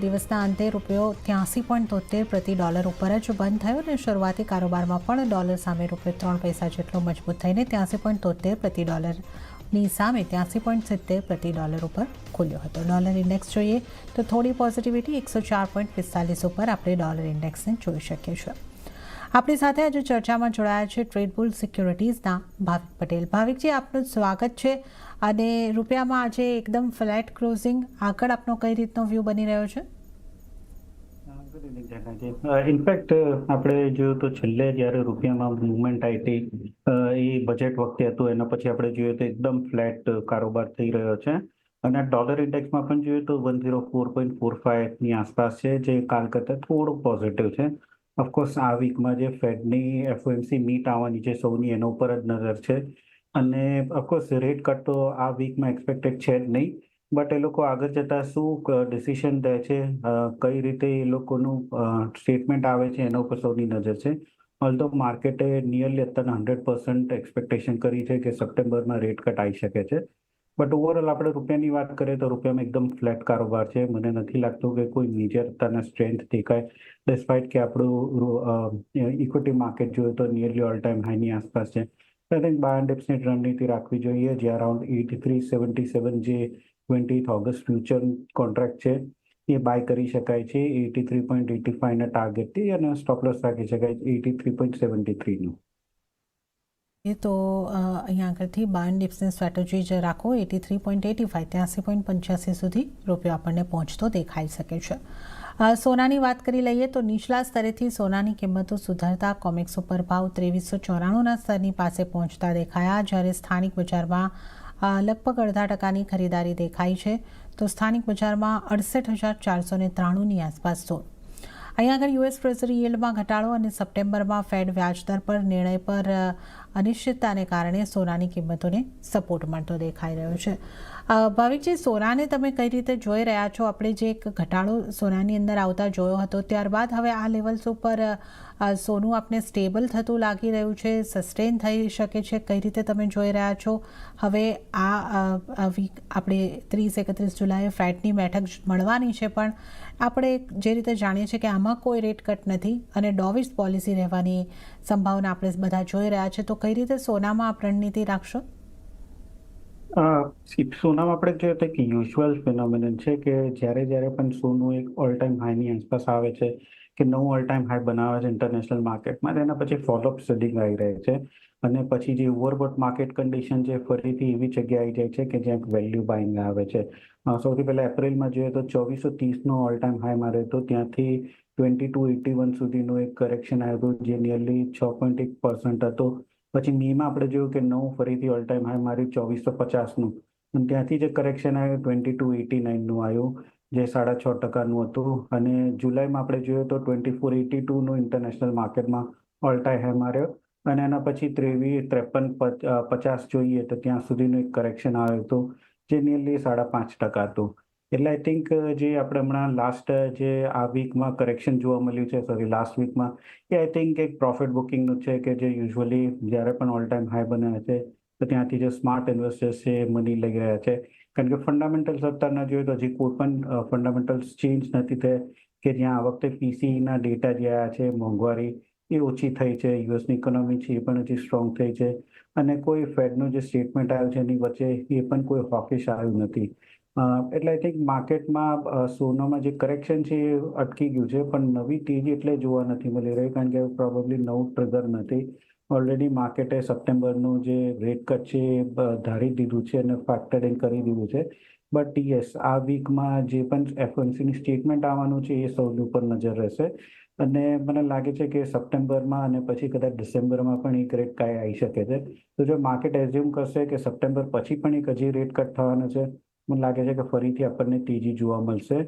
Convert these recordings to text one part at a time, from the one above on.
દિવસના અંતે રૂપિયો 83.73 પ્રતિ ડોલર ઉપર જ બંધ થયો અને શરૂઆતી કારોબારમાં પણ ડોલર સામે રૂપિયો 3 પૈસા જેટલો મજબૂત થઈને 83.73 પ્રતિ ડોલરની સામે 83.70 પ્રતિ ડોલર ઉપર ખુલ્યો હતો. ડોલર ઇન્ડેક્સ જોઈએ તો થોડી પોઝિટિવિટી 104.45 ઉપર આપણે ડોલર ઇન્ડેક્સને જોઈ શકીએ છીએ. આપણી સાથે આજે ચર્ચામાં જોડાયા છે ટ્રેડબુલ સિક્યોરિટીઝના ભાવિક પટેલ. ભાવિકજી, આપનું સ્વાગત છે. અને રૂપિયામાં આજે એકદમ ફ્લેટ ક્લોઝિંગ, આગળ આપનો કઈ રીતનો વ્યૂ બની રહ્યો છે? ઇનફેક્ટ આપણે જોયું તો છેલ્લે જ્યારે રૂપિયામાં મુવમેન્ટ આવી હતી એ બજેટ વખતે હતું, એના પછી આપણે જોઈએ તો એકદમ ફ્લેટ કારોબાર થઈ રહ્યો છે. અને ડોલર ઇન્ડેક્સમાં પણ જોઈએ તો 104.45 ની આસપાસ છે, જે કાલ કરતાં થોડું પોઝિટિવ છે. ઓફકોર્સ આ વીકમાં જે ફેડની એફઓએમસી મીટ આવવાની છે સૌની, એના ઉપર જ નજર છે. અને ઓફકોર્સ રેટ કટ તો આ વીકમાં એક્સપેક્ટેડ છે જ નહીં, બટ એ લોકો આગળ જતા શું ડિસિશન લે છે, કઈ રીતે એ લોકોનું સ્ટેટમેન્ટ આવે છે, એના ઉપર સૌની નજર છે. ઓલ્ધો માર્કેટે નિયરલી અત્યારે 100% એક્સપેક્ટેશન કરી છે કે સપ્ટેમ્બરમાં રેટ કટ આવી શકે છે. બટ ઓવરઓલ આપણે રૂપિયાની વાત કરીએ તો રૂપિયામાં એકદમ ફ્લેટ કારોબાર છે. મને નથી લાગતું કે કોઈ મેજર અત્યારના સ્ટ્રેન્થ દેખાય, ડિસ્પાઇટ કે આપણું ઇક્વિટી માર્કેટ જોઈએ તો નિયરલી ઓલ ટાઈમ હાઈની આસપાસ છે. આઈ થિંક બાય એન્ડ ડિપ્સની રણનીતિ રાખવી જોઈએ, જે અરાઉન્ડ 83.77 જે 20th ઓગસ્ટ ફ્યુચર કોન્ટ્રાક્ટ છે એ બાય કરી શકાય છે 83.85 ના ટાર્ગેટથી, અને સ્ટોપ લોસ રાખી શકાય 83.73 નું. તો અહીંયા આગળથી બાય ડિપ્સની સ્ટ્રેટેજી જ રાખો. 83.85 83.85 સુધી રૂપિયો આપણને પહોંચતો દેખાઈ શકે છે. સોનાની વાત કરી લઈએ તો નીચલા સ્તરેથી સોનાની કિંમતો સુધરતા કોમેક્સ ઉપર ભાવ 2394ના સ્તરની પાસે પહોંચતા દેખાયા, જ્યારે સ્થાનિક બજારમાં લગભગ 0.5% ખરીદારી દેખાઈ છે. તો સ્થાનિક બજારમાં 68,493ની આસપાસ તો અહીંયા આગળ યુએસ ટ્રેઝરી યીલ્ડમાં ઘટાડો અને સપ્ટેમ્બરમાં ફેડ વ્યાજદર પર નિર્ણય પર અનિશ્ચિતતાને કારણે સોનાની કિંમતોને સપોર્ટ મળતો દેખાઈ રહ્યો છે. ભાવિકજી, સોનાને તમે કઈ રીતે જોઈ રહ્યા છો? આપણે જે એક ઘટાડો સોનાની અંદર આવતા જોયો હતો, ત્યારબાદ હવે આ લેવલ્સ ઉપર સોનું આપણે સ્ટેબલ થતું લાગી રહ્યું છે, સસ્ટેન થઈ શકે છે, કઈ રીતે તમે જોઈ રહ્યા છો? હવે આ વીક આપણે 30-31 જુલાઈએ ફેડની બેઠક મળવાની છે, પણ આપણે જે રીતે જાણીએ છીએ કે આમાં કોઈ રેટ કટ નથી અને ડોવિશ પોલિસી રહેવાની સંભાવના આપણે બધા જોઈ રહ્યા છે, તો કઈ રીતે સોનામાં આ રણનીતિ રાખશો? સોનામાં આપણે જોઈએ તો એક યુઝ્યુઅલ ફિનોમિનન છે કે જ્યારે પણ સોનું એક ઓલ ટાઈમ હાઈની આસપાસ આવે છે કે નવું ઓલ ટાઈમ હાઈ બનાવે છે ઇન્ટરનેશનલ માર્કેટમાં, એના પછી ફોલોઅપ સેલિંગ આવી રહે છે. અને પછી જે ઓવરબોટ માર્કેટ કન્ડિશન છે ફરીથી એવી જગ્યાએ આવી જાય છે કે જ્યાં વેલ્યુ બાઇંગ આવે છે. સૌથી પહેલા એપ્રિલમાં જોઈએ તો 2430નો ઓલ ટાઈમ હાઈ માર્યો હતો, ત્યાંથી 2281 સુધીનું એક કરેક્શન આવ્યું હતું, જે નિયરલી 6.1% હતો. પછી મેમાં આપણે જોયું કે નવું ફરીથી ઓલ ટાઈમ હાઈ માર્યું 2450નું, અને ત્યાંથી જે કરેક્શન આવ્યું 2289નું આવ્યું, જે 6.5%નું હતું. અને જુલાઈમાં આપણે જોયું તો 2482નું ઇન્ટરનેશનલ માર્કેટમાં ઓલ ટાઈમ હાઈ માર્યો, અને એના પછી 5350 જોઈએ તો ત્યાં સુધીનું એક કરેક્શન આવ્યું હતું, જે નિયરલી 5.5% હતું. એટલે આઈ થિંક જે આપણે હમણાં લાસ્ટ જે આ વીકમાં કરેક્શન જોવા મળ્યું છે, લાસ્ટ વીકમાં, એ આઈ થિંક એક પ્રોફિટ બુકિંગનું છે કે જે યુઝ્યુઅલી જ્યારે પણ ઓલ ટાઈમ હાઈ બને છે તો ત્યાંથી જે સ્માર્ટ ઇન્વેસ્ટર્સ છે એ મની લઈ રહ્યા છે. કારણ કે ફંડામેન્ટલ્સ અત્યારના જોઈએ તો હજી કોઈ પણ ફંડામેન્ટલ્સ ચેન્જ નથી થયા, કે જ્યાં આ વખતે પીસીઈના ડેટા જે આવ્યા છે, મોંઘવારી એ ઓછી થઈ છે, યુએસની ઇકોનોમી છે એ પણ હજી સ્ટ્રોંગ થઈ છે, અને કોઈ ફેડનું જે સ્ટેટમેન્ટ આવ્યું છે એની વચ્ચે એ પણ કોઈ હોકિશ આવ્યું નથી. એટલે આઈ થિંક માર્કેટમાં સોનામાં જે કરેક્શન છે એ અટકી ગયું છે, પણ નવી તેજી એટલે જોવા નથી મળી રહી, કારણ કે પ્રોબેબલી નવું ટ્રિગર નથી. ઓલરેડી માર્કેટે સપ્ટેમ્બરનું જે રેટ કટ છે એ ધારી દીધું છે અને ફેક્ટરિંગ કરી દીધું છે. બટ યસ, આ વીકમાં જે પણ એફઓએમસીની સ્ટેટમેન્ટ આવવાનું છે એ સૌની ઉપર નજર રહેશે. અને મને લાગે છે કે સપ્ટેમ્બરમાં અને પછી કદાચ ડિસેમ્બરમાં પણ એક રેટ કાંઈ આવી શકે છે. તો જો માર્કેટ એઝ્યુમ કરશે કે સપ્ટેમ્બર પછી પણ એક હજી રેટ કટ થવાનો છે, મને લાગે છે કે ફરીથી આપણને તેજી જોવા મળશે.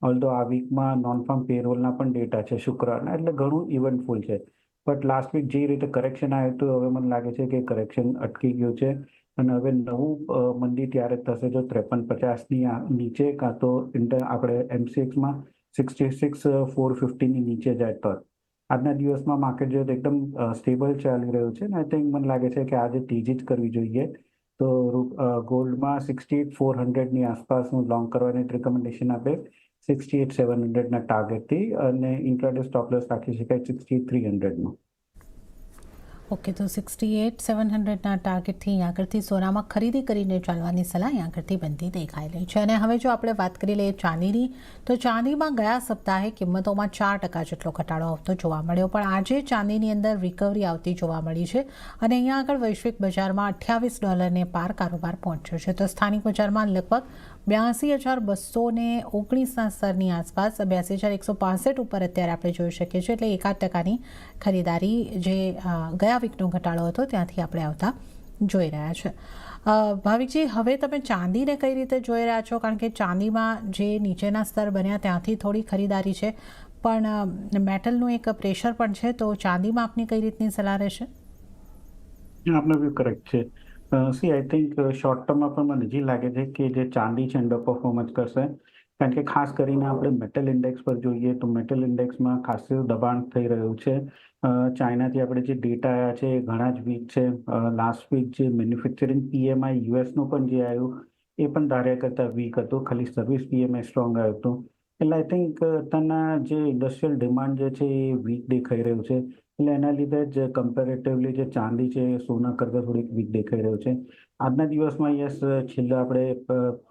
ઓલ્ધો આ વીકમાં નોન ફાર્મ પેરોલના પણ ડેટા છે શુક્રવારના, એટલે ઘણું ઇવેન્ટફુલ છે. બટ લાસ્ટ વીક જે રીતે કરેક્શન આવ્યું હતું, હવે મને લાગે છે કે કરેક્શન અટકી ગયું છે, અને હવે નવું મંદી ત્યારે થશે જો 5350ની નીચે કાં તો આપણે એમસીએક્સમાં 66,450ની નીચે જાય તો. આજના દિવસમાં માર્કેટ જોઈએ તો એકદમ સ્ટેબલ ચાલી રહ્યું છે, અને આઈ થિંક મને લાગે છે કે આજે તેજી જ કરવી જોઈએ. તો ગોલ્ડમાં 68,400ની આસપાસ હું લોંગ કરવાની રિકમેન્ડેશન આપે. 68,700 ટાર્ગેટથી અને ઇન્ટ્રાડે સ્ટોપ લોસ રાખી શકાય 63,300 ઓકે, તો 68,700 ટાર્ગેટથી અહીં આગળથી સોનામાં ખરીદી કરીને ચાલવાની સલાહ અહીં આગળથી બનતી દેખાઈ રહી છે. અને હવે જો આપણે વાત કરી લઈએ ચાંદીની, તો ચાંદીમાં ગયા સપ્તાહે કિંમતોમાં 4% જેટલો ઘટાડો આવતો જોવા મળ્યો, પણ આજે ચાંદીની અંદર રિકવરી આવતી જોવા મળી છે અને અહીંયા આગળ વૈશ્વિક બજારમાં $28 પાર કારોબાર પહોંચ્યો છે. તો સ્થાનિક બજારમાં લગભગ 82,219ના સ્તરની આસપાસ 82,165 ઉપર અત્યારે આપણે જોઈ શકીએ છીએ, એટલે 1% ખરીદારી જે ગયા વીકનો ઘટાડો હતો ત્યાંથી આપણે આવતા જોઈ રહ્યા છે. ભાવિકજી, હવે તમે ચાંદીને કઈ રીતે જોઈ રહ્યા છો? કારણ કે ચાંદીમાં જે નીચેના સ્તર બન્યા ત્યાંથી થોડી ખરીદારી છે, પણ મેટલનું એક પ્રેશર પણ છે, તો ચાંદીમાં આપની કઈ રીતની સલાહ રહેશે? આપનો વ્યૂ કરેક્ટ છે. સી આઈ થિંક શોર્ટ ટર્મમાં પણ મને હજી લાગે છે કે જે ચાંદી છે અંડર પરફોર્મ જ કરશે, કારણ કે ખાસ કરીને આપણે મેટલ ઇન્ડેક્સ પર જોઈએ તો મેટલ ઇન્ડેક્સમાં ખાસું દબાણ થઈ રહ્યું છે. ચાઇનાથી આપણે જે ડેટા આવ્યા છે એ ઘણા જ વીક છે. લાસ્ટ વીક જે મેન્યુફેક્ચરિંગ પીએમઆઈ યુએસનું પણ જે આવ્યું એ પણ ધાર્યા કરતાં વીક હતું, ખાલી સર્વિસ પીએમઆઈ સ્ટ્રોંગ આવ્યું હતું. એટલે આઈ થિંક અત્યારના જે ઇન્ડસ્ટ્રીયલ ડિમાન્ડ જે છે એ વીક દેખાઈ રહ્યું છે, એટલે એના લીધે જ કમ્પેરેટિવલી જે ચાંદી છે એ સોના કરતાં થોડીક વીક દેખાઈ રહ્યું છે. આજના દિવસમાં યસ, છેલ્લા આપણે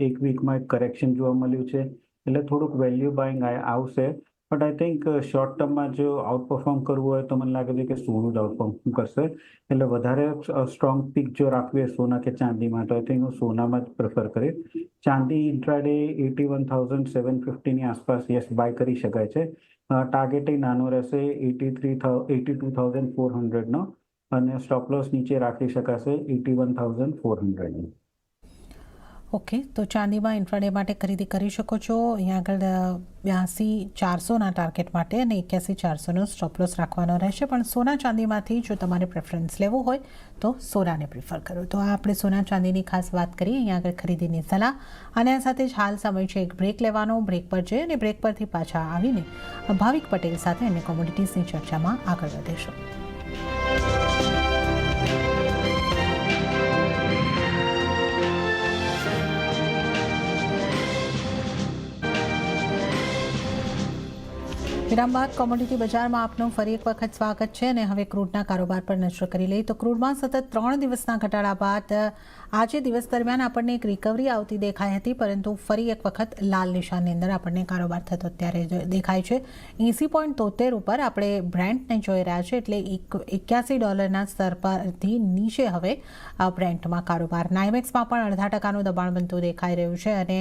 એક વીકમાં એક કરેક્શન જોવા મળ્યું છે, એટલે થોડુંક વેલ્યુ બાઇંગ આવશે. બટ આઈ થિંક શોર્ટ ટર્મમાં જો આઉટ પરફોર્મ કરવું હોય તો મને લાગે છે કે સોનું જ આઉટ પરફોર્મ કરશે. એટલે વધારે સ્ટ્રોંગ પીક જો રાખવી હોય સોના કે ચાંદીમાં તો આઈ થિંક હું સોનામાં જ પ્રેફર કરીશ. ચાંદી ઇન્ટ્રાડે 81,750ની આસપાસ યસ બાય કરી શકાય છે. ટાર્ગેટ નાનો રહેશે 82,400નો અને સ્ટોપ લોસ નીચે રાખી શકાશે 81,400ની. ઓકે, તો ચાંદીમાં ઇન્ટ્રાડે માટે ખરીદી કરી શકો છો. અહીંયા આગળ 82,400ના ટાર્ગેટ માટે અને 81,400નો સ્ટોપ લોસ રાખવાનો રહેશે. પણ સોના ચાંદીમાંથી જો તમારે પ્રેફરન્સ લેવો હોય તો સોનાને પ્રિફર કરો. તો આ આપણે સોના ચાંદીની ખાસ વાત કરીએ અહીંયા આગળ ખરીદીની સલાહ, અને આ સાથે જ હાલ સમય છે એક બ્રેક લેવાનો. બ્રેક પર જઈએ અને બ્રેક પરથી પાછા આવીને ભાવિક પટેલ સાથે અન્ય કોમોડિટીઝની ચર્ચામાં આગળ વધીશું. વિરામ બાદ કોમોડિટી બજારમાં આપનું ફરી એક વખત સ્વાગત છે અને હવે ક્રૂડના કારોબાર પર નજર કરી લઈએ. તો ક્રૂડમાં સતત 3 દિવસના ઘટાડા બાદ આજે દિવસ દરમિયાન આપણને એક રિકવરી આવતી દેખાઈ હતી, પરંતુ ફરી એક વખત લાલ નિશાનની અંદર આપણને કારોબાર થતો અત્યારે દેખાય છે. 80.73 ઉપર આપણે બ્રેન્ટને જોઈ રહ્યા છે, એટલે $81 સ્તર પરથી નીચે હવે બ્રેન્ટમાં કારોબાર. નાઇમેક્સમાં પણ 0.5% દબાણ બનતું દેખાઈ રહ્યું છે, અને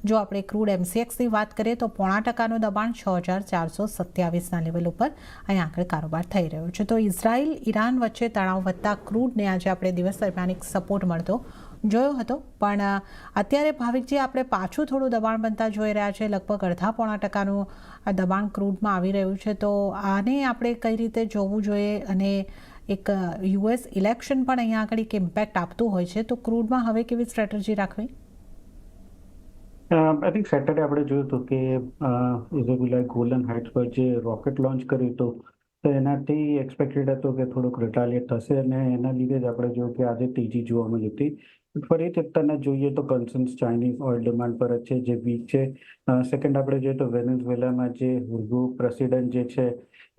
જો આપણે ક્રૂડ MCXની વાત કરીએ તો 0.5% દબાણ 6,427ના લેવલ ઉપર અહીં આગળ કારોબાર થઈ રહ્યો છે. તો ઇઝરાયલ ઈરાન વચ્ચે તણાવ વધતા ક્રૂડને આજે આપણે દિવસ દરમિયાન એક સપોર્ટ મળતો જોયો હતો, પણ અત્યારે ભાવિકજી આપણે પાછું થોડું દબાણ બનતા જોઈ રહ્યા છે. લગભગ 0.5% દબાણ ક્રૂડમાં આવી રહ્યું છે. તો આને આપણે કઈ રીતે જોવું જોઈએ? અને એક US ઇલેક્શન પણ અહીંયા આગળ એક ઇમ્પેક્ટ આપતું હોય છે, તો ક્રૂડમાં હવે કેવી સ્ટ્રેટેજી રાખવી? આઈ થિંક સેટરડે આપણે જોયું હતું કે ઇઝેબિલા ગોલન હાઇટ્સ પર જે રોકેટ લોન્ચ કર્યું હતું તો એનાથી એક્સપેક્ટેડ હતું કે થોડુંક રિટાલિએટ થશે, અને એના લીધે જ આપણે જોયું કે આજે તેજી જોવા મળી હતી. ફરીથી અત્યારે જોઈએ તો કન્સર્ન્સ ચાઇનીઝ ઓઇલ ડિમાન્ડ પર જ છે જે વીક છે. સેકન્ડ આપણે જોઈએ તો વેનેઝુએલામાં જે હુર્ગુ પ્રેસિડેન્ટ જે છે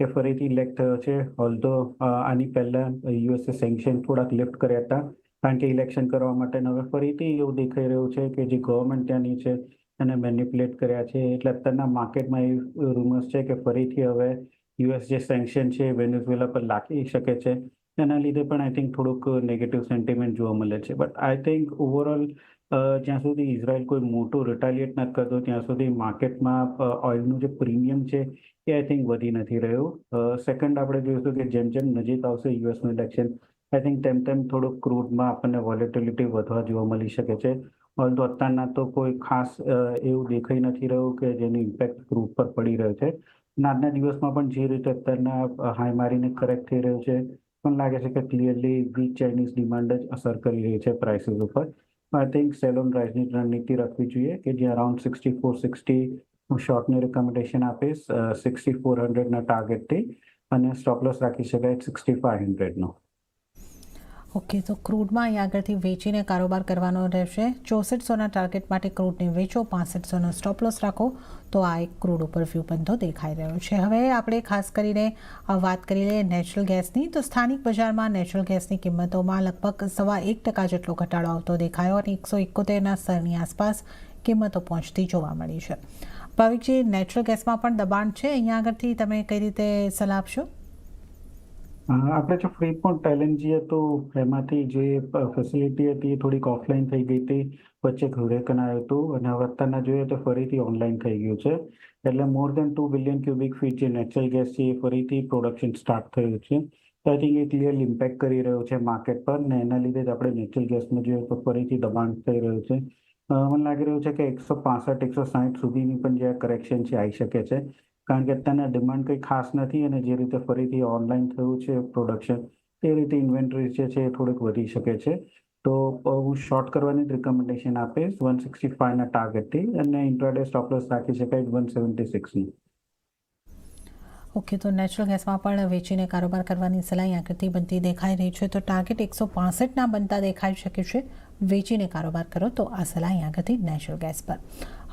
એ ફરીથી ઇલેક્ટ થયો છે. ઓલ્ધો આની પહેલાં યુએસએ સેન્કશન થોડાક લિફ્ટ કર્યા હતા કારણ કે ઇલેક્શન કરવા માટે. હવે ફરીથી એવું દેખાઈ રહ્યું છે કે જે ગવર્મેન્ટ ત્યાંની છે એને મેનિપ્યુલેટ કર્યા છે, એટલે અત્યારના માર્કેટમાં એ રૂમર્સ છે કે ફરીથી હવે યુએસ જે સેન્કશન છે વેનેઝુએલા પર લાગી શકે છે. એના લીધે પણ આઈ થિંક થોડુંક નેગેટિવ સેન્ટિમેન્ટ જોવા મળે છે. બટ આઈ થિંક ઓવરઓલ જ્યાં સુધી ઇઝરાયલ કોઈ મોટું રિટાલિએટ નથી કરતો ત્યાં સુધી માર્કેટમાં ઓઇલનું જે પ્રીમિયમ છે એ આઈ થિંક વધી નથી રહ્યું. સેકન્ડ આપણે જોઈશું કે જેમ જેમ નજીક આવશે યુએસનું ઇલેક્શન આઈ થિંક તેમ તેમ થોડુંક ક્રૂડમાં આપણને વોલેટિલિટી વધવા જોવા મળી શકે છે. પરંતુ અત્યારના તો કોઈ ખાસ એવું દેખાઈ નથી રહ્યું કે જેનું ઇમ્પેક્ટ ક્રૂડ પર પડી રહ્યો છે. આજના દિવસમાં પણ જે રીતે અત્યારના હાઈ મારીને કરેક્ટ થઈ રહ્યું છે પણ લાગે છે કે ક્લિયરલી વીક ચાઇનીઝ ડિમાન્ડ જ અસર કરી રહી છે પ્રાઇસીસ ઉપર. આઈ થિંક સેલ ઓન રાઇઝની રણનીતિ રાખવી જોઈએ કે જે અરાઉન્ડ 6460 હું શોર્ટની રિકમેન્ડેશન આપીશ 6400ના ટાર્ગેટથી, અને સ્ટોપ લોસ રાખી શકાય 6500નો. ઓકે, તો ક્રૂડમાં અહીં આગળથી વેચીને કારોબાર કરવાનો રહેશે. 6400ના ટાર્ગેટ માટે ક્રૂડને વેચો, 6500નો સ્ટોપ લોસ રાખો. તો આ એક ક્રૂડ ઉપર વ્યૂ બનતો દેખાઈ રહ્યો છે. હવે આપણે ખાસ કરીને વાત કરી લઈએ નેચરલ ગેસની. તો સ્થાનિક બજારમાં નેચરલ ગેસની કિંમતોમાં લગભગ 1.25% જેટલો ઘટાડો આવતો દેખાયો અને 171ના સ્તરની આસપાસ કિંમતો પહોંચતી જોવા મળી છે. ભાવિકજી, નેચરલ ગેસમાં પણ દબાણ છે, અહીંયા આગળથી તમે કઈ રીતે સલાહ આપશો? આપણે જો ફ્રીપોન્ટ એલએનજી હતું એમાંથી જે ફેસિલિટી હતી એ થોડીક ઓફલાઈન થઈ ગઈ હતી, વચ્ચે ઘોડેકન આવ્યું હતું અને હવે અત્યારના જોઈએ તો ફરીથી ઓનલાઈન થઈ ગયું છે. એટલે મોર દેન 2 બિલિયન ક્યુબિક ફીટ જે નેચરલ ગેસ છે એ ફરીથી પ્રોડક્શન સ્ટાર્ટ થયું છે. તો I think A clearly impact કરી રહ્યો છે માર્કેટ પર ને એના લીધે જ આપણે નેચરલ ગેસમાં જોઈએ તો ફરીથી દબાણ થઈ રહ્યું છે. મને લાગી રહ્યું છે કે 165-160 સુધીની પણ જે કરેક્શન છે આવી શકે છે, કારણ કે અત્યારના ડિમાન્ડ કંઈ ખાસ નથી અને જે રીતે ફરીથી ઓનલાઈન થયું છે પ્રોડક્શન એ રીતે ઇન્વેન્ટરી જે છે એ થોડીક વધી શકે છે. તો હું શોર્ટ કરવાની જ રિકમેન્ડેશન આપીશ 165ના ટાર્ગેટથી અને ઇન્ટ્રાડે સ્ટોપ લોસ રાખી શકાય 176ની. ઓકે, તો નેચરલ ગેસમાં પણ વેચીને કારોબાર કરવાની સલાહ આગળથી બનતી દેખાઈ રહી છે. તો ટાર્ગેટ 165ના બનતા દેખાઈ શકે છે. વેચીને કારોબાર કરો તો આ સલાહ આગળથી નેચરલ ગેસ પર.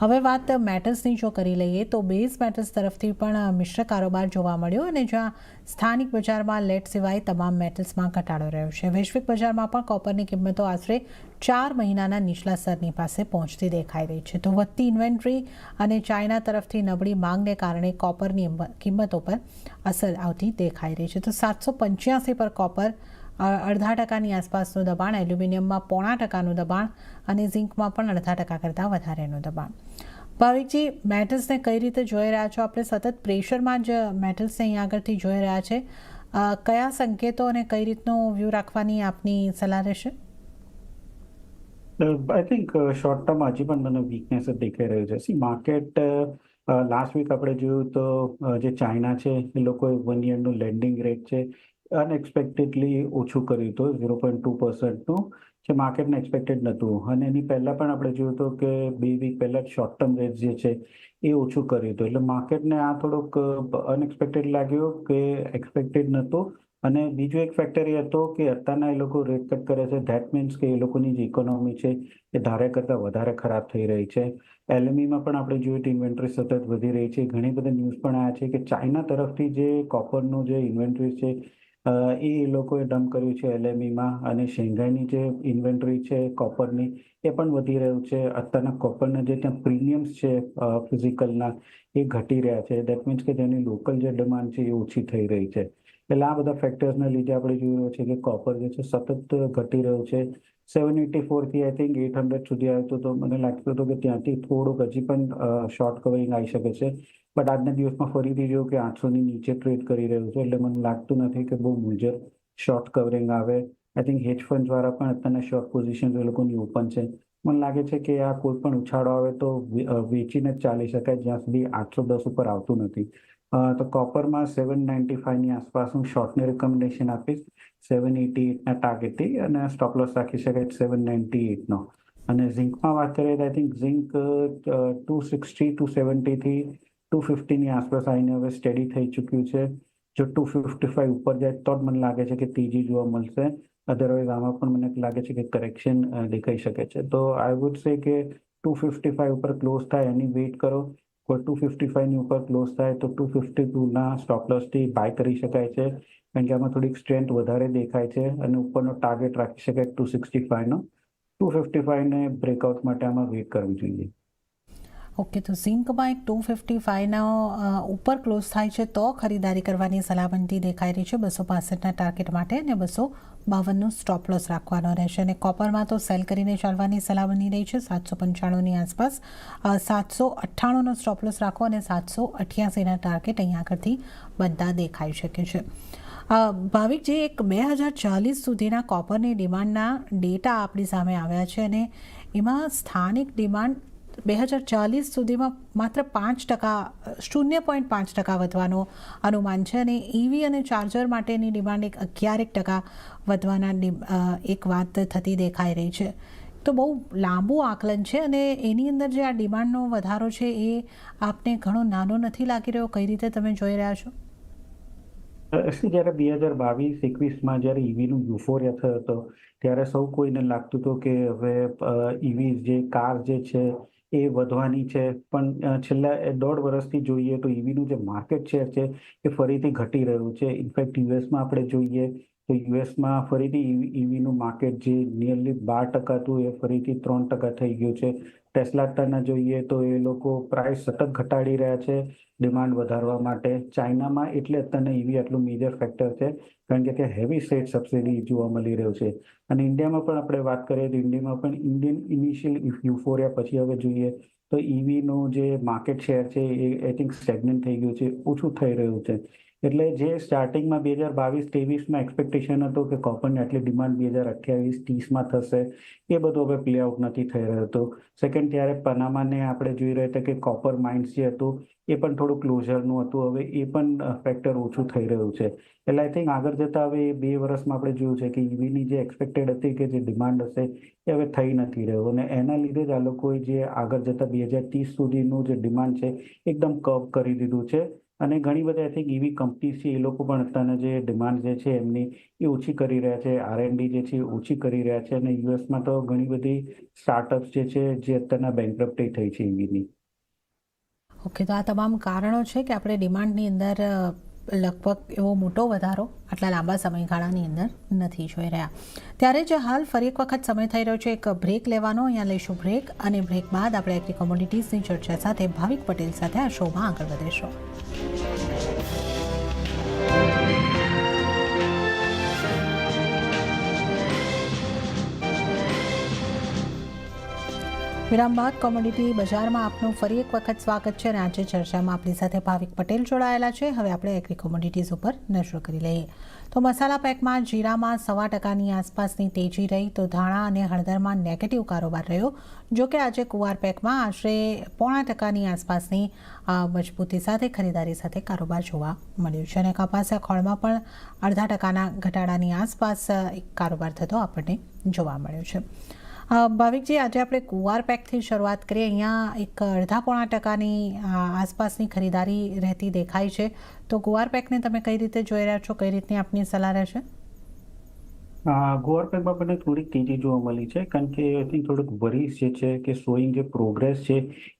હવે વાત મેટલ્સની જો કરી લઈએ તો બેઝ મેટલ્સ તરફથી પણ મિશ્ર કારોબાર જોવા મળ્યો અને જ્યાં સ્થાનિક બજારમાં લેડ સિવાય તમામ મેટલ્સમાં ઘટાડો રહ્યો છે. વૈશ્વિક બજારમાં પણ કોપરની કિંમતો આશરે 4 મહિનાના નીચલા સ્તરની પાસે પહોંચતી દેખાઈ રહી છે. તો વધતી ઇન્વેન્ટરી અને ચાઇના તરફથી નબળી માંગને કારણે કોપરની કિંમતો પર અસર આવતી દેખાઈ રહી છે. તો 785 પર કોપર 0.5%ની આસપાસનું દબાણ, એલ્યુમિનિયમમાં 0.5%નું દબાણ અને ઝિંકમાં પણ 0.5% કરતાં વધારેનું દબાણ. ભાવિકજી, મેટલ્સને કઈ રીતે જોઈ રહ્યા છો? આપણે સતત પ્રેશરમાં જ મેટલ્સને અહીં આગળથી જોઈ રહ્યા છે. કયા સંકેતો અને કઈ રીતનો વ્યૂ રાખવાની આપની સલાહ રહેશે? આઈ થિંક શોર્ટ ટર્મ હજી પણ મને વીકનેસ જ દેખાઈ રહ્યું છે. માર્કેટ લાસ્ટ વીક આપણે જોયું તો જે ચાઇના છે એ લોકોએ 1 યરનું લેન્ડિંગ રેટ છે અનએક્સપેક્ટેડલી ઓછું કર્યું હતું 0.2%નું, જે માર્કેટને એક્સપેક્ટેડ નહોતું. અને એની પહેલાં પણ આપણે જોયું હતું કે 2 વીક પહેલાં જ શોર્ટ ટર્મ રેટ જે છે એ ઓછું કર્યું હતું. એટલે માર્કેટને આ થોડુંક અનએક્સપેક્ટેડ લાગ્યું કે એક્સપેક્ટેડ નહોતું. અને બીજો એક ફેક્ટર એ હતો કે અત્યારના એ લોકો રેટ કટ કરે છે, ધેટ મીન્સ કે એ લોકોની જે ઇકોનોમી છે એ ધાર્યા કરતાં વધારે ખરાબ થઈ રહી છે. એલએમઈમાં પણ આપણે જોયું તો ઇન્વેન્ટરી સતત વધી રહી છે. ઘણી બધા ન્યૂઝ પણ આવ્યા છે કે ચાઇના તરફથી જે કોપરનું જે ઇન્વેન્ટરી છે એ લોકોએ ડમ્પ કર્યું છે એલએમઈમાં અને શેંઘાઈની જે ઇન્વેન્ટરી છે કોપરની એ પણ વધી રહ્યું છે. અત્યારના કોપરના જે ત્યાં પ્રીમિયમ્સ છે ફિઝિકલના એ ઘટી રહ્યા છે. ધેટ મીન્સ કે તેની લોકલ જે ડિમાન્ડ છે એ ઓછી થઈ રહી છે. એટલે આ બધા ફેક્ટર્સના લીધે આપણે જોઈ રહ્યું છે કે કોપર જે છે સતત ઘટી રહ્યું છે. 784થી આઈ થિંક 800 સુધી આવ્યું હતું, તો મને લાગતું હતું કે ત્યાંથી થોડુંક હજી પણ શોર્ટ કવરિંગ આવી શકે છે. બટ આજના દિવસમાં ફરીથી જોયું કે 800ની નીચે ટ્રેડ કરી રહ્યું છે. એટલે મને લાગતું નથી કે બહુ મેજર શોર્ટ કવરિંગ આવે. આઈ થિંક હેજ ફંડ દ્વારા પણ અત્યારના શોર્ટ પોઝિશન એ લોકોની ઓપન છે. મને લાગે છે કે આ કોઈ પણ ઉછાળો આવે તો વેચીને જ ચાલી શકાય જ્યાં સુધી 810 ઉપર આવતું નથી. તો કોપરમાં 795ની આસપાસ હું શોર્ટની રિકમેન્ડેશન આપીશ 788ના ટાર્ગેટથી અને સ્ટોપ લોસ રાખી શકાય 798નો. અને ઝિંકમાં વાત કરીએ તો આઈ થિંક ઝિંક 260 270થી 250ની આસપાસ આવીને હવે સ્ટેડી થઈ ચૂક્યું છે. જો 255 ઉપર જાય તો જ મને લાગે છે કે તેજી જોવા મળશે. અધરવાઇઝ આમાં પણ મને લાગે છે કે કરેક્શન દેખાઈ શકે છે. તો આઈ વુડ સે કે 255 ઉપર ક્લોઝ થાય એની વેઇટ કરો. કોઈ 255ની ઉપર ક્લોઝ થાય તો 252ના સ્ટોપ લોસથી બાય કરી શકાય છે, કારણ કે આમાં થોડીક સ્ટ્રેન્થ વધારે દેખાય છે અને ઉપરનો ટાર્ગેટ રાખી શકાય 265નો. 255ને બ્રેકઆઉટ માટે આમાં વેઇટ કરવું જોઈએ. ઓકે, તો ઝિંકમાં એક 255ના ઉપર ક્લોઝ થાય છે તો ખરીદારી કરવાની સલાહ બનતી દેખાઈ રહી છે 265ના ટાર્ગેટ માટે અને 252નું સ્ટોપ લોસ રાખવાનો રહેશે. અને કોપરમાં તો સેલ કરીને ચાલવાની સલાહ બની રહી છે 795ની આસપાસ. 798નો સ્ટોપ લોસ રાખો અને 788ના ટાર્ગેટ અહીં આગળથી બનતા દેખાઈ શકે છે. ભાવિકજી, એક 2040 સુધીના કોપરની ડિમાન્ડના ડેટા આપણી સામે આવ્યા છે અને એમાં સ્થાનિક ડિમાન્ડ 2040 સુધીમાં માત્ર 5%, 0.5% વધવાનો અનુમાન છે અને ઈવી અને ચાર્જર માટેની ડિમાન્ડ 11% વધવાના એક વાત થતી દેખાઈ રહી છે. તો બહુ લાંબુ આકલન છે અને એની અંદર જે આ ડિમાન્ડનો વધારો છે એ આપને ઘણો નાનો નથી લાગી રહ્યો? કઈ રીતે તમે જોઈ રહ્યા છો? જ્યારે 2022-21માં જ્યારે ઈવીનું યુફોરિયા થયો હતો ત્યારે સૌ કોઈને લાગતું હતું કે હવે ઈવી જે કાર જે છે એ વધવાની છે, પણ છેલ્લા 1.5 વર્ષથી જોઈએ તો ઈવીનું જે માર્કેટ શેર છે એ ફરીથી ઘટી રહ્યું છે. ઇનફેક્ટ યુએસમાં આપણે જોઈએ તો યુએસમાં ફરીથી ઈવીનું માર્કેટ જે નિયરલી 12% હતું એ ફરીથી 3% થઈ ગયું છે. ટેસ્લાના જોઈએ તો એ લોકો પ્રાઇસ સતત ઘટાડી રહ્યા છે ડિમાન્ડ વધારવા માટે. ચાઇનામાં એટલે અત્યારે ઈવી આટલું મેજર ફેક્ટર છે કારણ કે ત્યાં હેવી સ્ટેટ સબસિડી જોવા મળી રહ્યું છે. અને ઇન્ડિયામાં પણ આપણે વાત કરીએ તો ઇન્ડિયામાં પણ ઇન્ડિયન ઇનિશિયલ યુફોરિયા પછી હવે જોઈએ તો ઈવીનું જે માર્કેટ શેર છે એ આઈ થિંક સ્ટેગ્નન્ટ થઈ ગયું છે, ઓછું થઈ રહ્યું છે. એટલે જે સ્ટાર્ટિંગમાં 2022-23માં એક્સપેક્ટેશન હતું કે કોપરની આટલી ડિમાન્ડ 2028-30માં થશે, એ બધું હવે પ્લે આઉટ નથી થઈ રહ્યું હતું. સેકન્ડ, ત્યારે પનામાને આપણે જોઈ રહ્યા હતા કે કોપર માઇન્સ જે હતું એ પણ થોડું ક્લોઝરનું હતું, હવે એ પણ ફેક્ટર ઓછું થઈ રહ્યું છે. એટલે આઈ થિંક આગળ જતા હવે 2 વર્ષમાં આપણે જોયું છે કે ઈવીની જે એક્સપેક્ટેડ હતી કે જે ડિમાન્ડ હશે એ હવે થઈ નથી રહ્યું, અને એના લીધે જ આ લોકોએ જે આગળ જતા 2030 સુધીનું જે ડિમાન્ડ છે એકદમ કર્વ કરી દીધું છે. અને ઘણી બધી આઈ થિંક ઈવી કંપનીઝ છે એ લોકો પણ અત્યારના જે ડિમાન્ડ જે છે એમની એ ઓછી કરી રહ્યા છે, R&D જે છે એ ઓછી કરી રહ્યા છે. અને યુએસમાં તો ઘણી બધી સ્ટાર્ટઅપ્સ જે છે જે અત્યારના બેન્કરપ્ટી થઈ છે ઈવીની. ઓકે, તો આ તમામ કારણો છે કે આપણે ડિમાન્ડની અંદર લગભગ એવો મોટો વધારો આટલા લાંબા સમયગાળાની અંદર નથી જોઈ રહ્યા. ત્યારે જ હાલ ફરી એક વખત સમય થઈ રહ્યો છે એક બ્રેક લેવાનો. અહીંયા લઈશું બ્રેક, અને બ્રેક બાદ આપણે એગ્રી કોમોડિટીઝની ચર્ચા સાથે ભાવિક પટેલ સાથે આ શોમાં આગળ વધીશું. વિરામ બાદ કોમોડિટી બજારમાં આપનું ફરી એક વખત સ્વાગત છે, અને આજે ચર્ચામાં આપણી સાથે ભાવિક પટેલ જોડાયેલા છે. હવે આપણે એગ્રી કોમોડિટીઝ ઉપર નજર કરી લઈએ તો મસાલા પેકમાં જીરામાં 0.25% આસપાસની તેજી રહી, તો ધાણા અને હળદરમાં નેગેટિવ કારોબાર રહ્યો. જો કે આજે કુવાર પેકમાં આશરે 0.5% આસપાસની મજબૂતી સાથે ખરીદારી સાથે કારોબાર જોવા મળ્યું છે, અને કપાસિયા ખોળમાં પણ 0.5% ઘટાડાની આસપાસ કારોબાર થતો આપણને જોવા મળ્યો છે. ભાવિકજી, આજે આપણે કુવાર પેકથી શરૂઆત કરીએ. અહીંયા એક 0.5% આસપાસની ખરીદારી રહેતી દેખાય છે, તો કુવાર પેકને તમે કઈ રીતે જોઈ રહ્યા છો, કઈ રીતની આપની સલાહ રહેશે? ગુવાર પેકમાં આપણને થોડીક તેજી જોવા મળી છે કારણ કે આઈ થિંક થોડુંક વરીસ જે છે કે સોઈંગ જે પ્રોગ્રેસ છે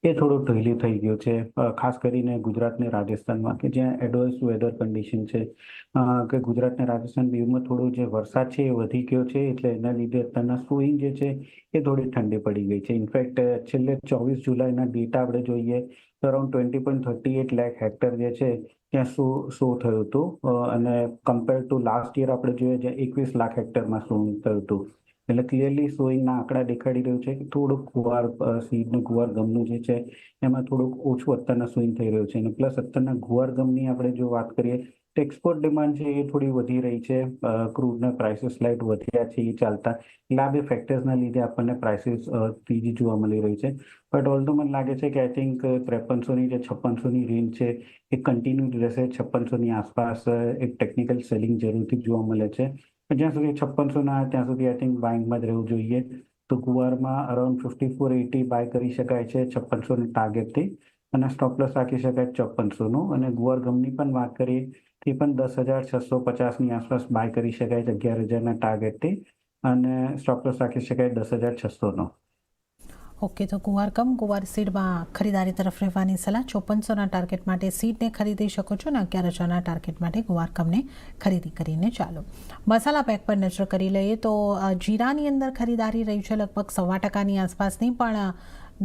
એ થોડું ઢીલી થઈ ગયું છે, ખાસ કરીને ગુજરાત ને રાજસ્થાનમાં કે જ્યાં એડવર્સ વેધર કન્ડિશન છે, કે ગુજરાત ને રાજસ્થાન બેઉમાં થોડો જે વરસાદ છે એ વધી ગયો છે, એટલે એના લીધે અત્યારના સોઈંગ જે છે એ થોડી ઠંડી પડી ગઈ છે. ઇનફેક્ટ છેલ્લે 24 જુલાઈના ડેટા આપણે જોઈએ તો અરાઉન્ડ 20.38 લાખ હેક્ટર જે છે ત્યાં શો થયું હતું, અને કમ્પેર ટુ લાસ્ટ યર આપણે જોઈએ જ્યાં 21 લાખ હેક્ટરમાં શો થયું હતું. એટલે ક્લિયરલી સોઈંગના આંકડા દેખાડી રહ્યું છે કે થોડુંક ગુવાર સીડનું ગુવાર ગમનું જે છે એમાં થોડુંક ઓછું અત્યારના સ્વિંગ થઈ રહ્યું છે. અને પ્લસ અત્યારના ગુવાર ગમની આપણે જો વાત કરીએ તો એક્સપોર્ટ ડિમાન્ડ છે એ થોડી વધી રહી છે, ક્રૂડના પ્રાઇસીસ સ્લાઇડ વધ્યા છે એ ચાલતા, એટલે આ બે ફેક્ટર્સના લીધે આપણને પ્રાઇસીસ ત્રીજી જોવા મળી રહી છે. બટ ઓલ્ધો મને લાગે છે કે આઈ થિંક 5300ની જે 5600ની રેન્જ છે એ કન્ટિન્યુ રહેશે. 5600ની આસપાસ એક ટેકનિકલ સેલિંગ જરૂરથી જોવા મળે છે. જ્યાં સુધી 5600 ના આવે ત્યાં સુધી આઈ થિંક બાઇંગમાં જ રહેવું જોઈએ. તો ગુવારમાં અરાઉન્ડ 5480 બાય કરી શકાય છે 5600 ટાર્ગેટથી, અને સ્ટોપ લોસ રાખી શકાય 5400નું. અને ગુવાર ગમની પણ વાત કરીએ તે પણ 10,650ની આસપાસ બાય કરી શકાય 11,000ના ટાર્ગેટથી, અને સ્ટોપ લોસ રાખી શકાય 10,600નો. ઓકે, તો ગુવાર સીડમાં ખરીદારી તરફ રહેવાની સલાહ. 5400ના ટાર્ગેટ માટે સીડને ખરીદી શકો છો, અને 11,000ના ટાર્ગેટ માટે ગુવાર કમને ખરીદી કરીને ચાલો. મસાલા પેક પર નજર કરી લઈએ તો જીરાની અંદર ખરીદારી રહી છે લગભગ 0.25%ની આસપાસની, પણ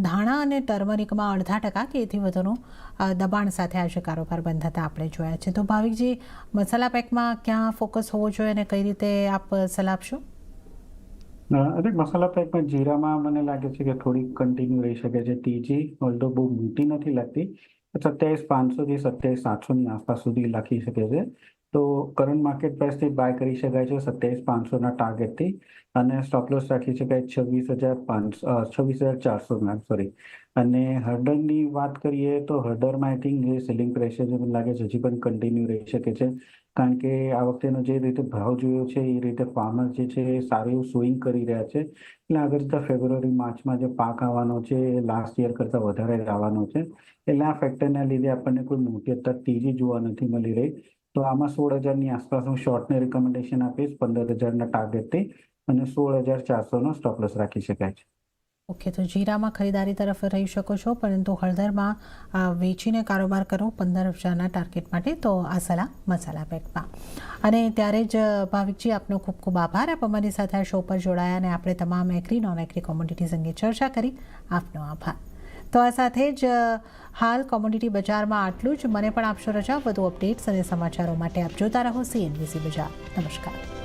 ધાણા અને ટર્મરિકમાં 0.5% કે એથી વધુનું દબાણ સાથે આજે કારોબાર બંધ થતા આપણે જોયા છે. તો ભાવિકજી, મસાલા પેકમાં ક્યાં ફોકસ હોવો જોઈએ અને કઈ રીતે આપ સલાહ આપશો? અને મસાલા પેકમાં જીરામાં મને લાગે છે કે થોડી કન્ટિન્યુ રહી શકે છે તેજી, ઓલ્ધો બહુ મોટી નથી લાગતી. 27,500થી 27,700ની આસપાસ સુધી લખી શકે છે. તો કરંટ માર્કેટ પ્રાઇસથી બાય કરી શકાય છે 27,500ના ટાર્ગેટથી, અને સ્ટોપ લોસ રાખી શકાય 26,400ના, સોરી. અને હળદરની વાત કરીએ તો હળદરમાં આઈ થિંક જે સેલિંગ પ્રેશર છે મને લાગે છે હજી પણ કન્ટિન્યુ રહી શકે છે, કારણ કે આ વખતેનો જે રીતે ભાવ જોયો છે એ રીતે ફાર્મર જે છે એ સારું એવું સોઈંગ કરી રહ્યા છે. એટલે આગળ જતા ફેબ્રુઆરી માર્ચમાં જે પાક આવવાનો છે એ લાસ્ટ યર કરતાં વધારે આવવાનો છે. એટલે આ ફેક્ટરના લીધે આપણને કોઈ મોટી અત્યારે તેજી જોવા નથી મળી રહી. તો આમાં 16,000ની આસપાસ હું શોર્ટને રિકમેન્ડેશન આપીશ 15,000ના ટાર્ગેટથી, અને 16,400નો સ્ટોપ લોસ રાખી શકાય છે. ઓકે, તો જીરામાં ખરીદારી તરફ રહી શકો છો, પરંતુ હળદરમાં વેચીને કારોબાર કરો 15,000ના ટાર્ગેટ માટે. તો આ સલાહ મસાલા પેકમાં. અને ત્યારે જ ભાવિકજી, આપનો ખૂબ ખૂબ આભાર. આપ અમારી સાથે આ શો પર જોડાયા અને આપણે તમામ એગ્રી નોન એગ્રી કોમોડિટીઝ અંગે ચર્ચા કરી. આપનો આભાર. તો આ સાથે જ હાલ કોમોડિટી બજારમાં આટલું જ. મને પણ આપશો રજા. વધુ અપડેટ્સ અને સમાચારો માટે આપ જોતા રહો CNBC બજાર. નમસ્કાર.